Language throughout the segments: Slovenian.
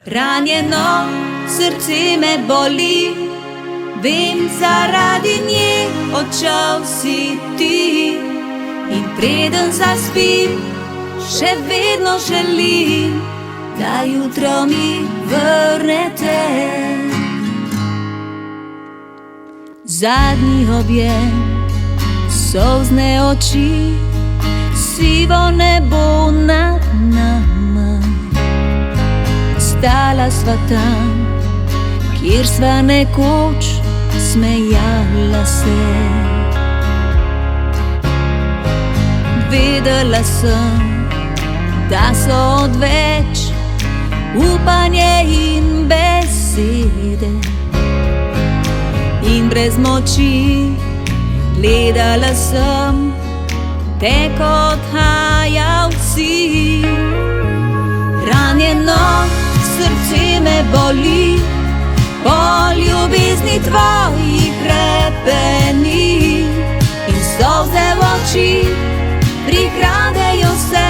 Ranjeno srce me boli, vem, zaradi nje odšel si ti. In preden zaspim, še vedno želim, da jutro mi vrnete. Zadnji objem, solzne oči, sivo nebo nad nama. Stala sva tam, kjer sva nekoč smejala se. Vedela sem, da so odveč upanje in besede. In brez moči gledala sem te, kot odhajal si. Ranjeno srce me boli, po ljubezni tvojih repeni. In solze v oči prikradejo se,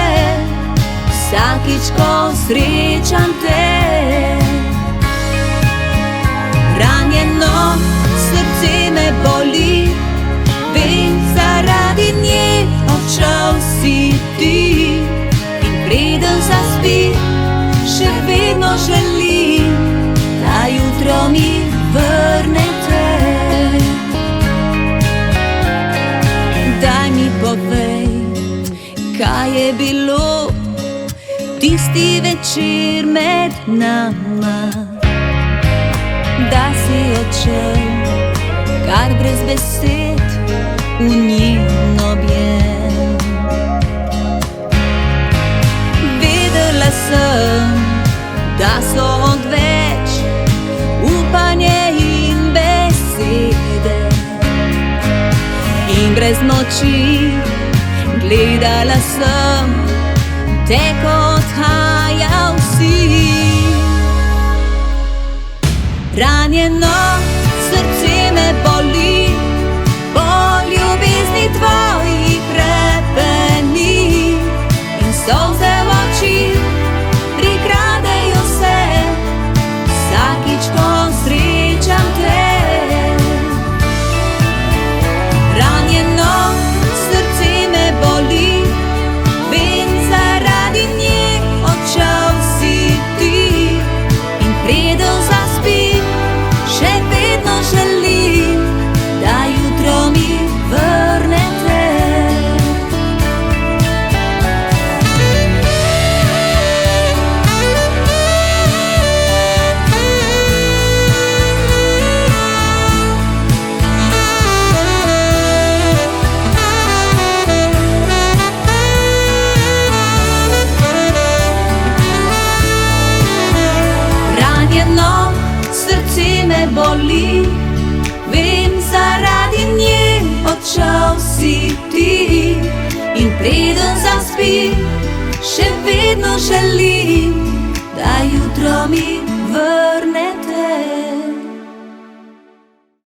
vsakič, ko srečam te. Ranjeno srce me boli, vem, zaradi nje odšel si ti. In preden zaspim, še vedno želim, da jutro mi vrnete. Daj mi povej, kaj je bilo tisti večer med nama, da si odšel kar brez besed v njen objem. Vedela sem, da so odveč upanje in besede. In brez moči gledala sem te, ko odhajal si. Ranjeno srce me boli, po ljubezni tvojih repeni. In solze v oči prikradejo se, vsakič, ko srečam te. Ranjeno srce me boli, vem, zaradi nje odšel si ti. In preden zaspim, še vedno želim, da jutro mi vrnete. Ranjeno srce me boli, vem, zaradi nje odšel si ti. In preden zaspim, še vedno želim, da jutro mi vrnete.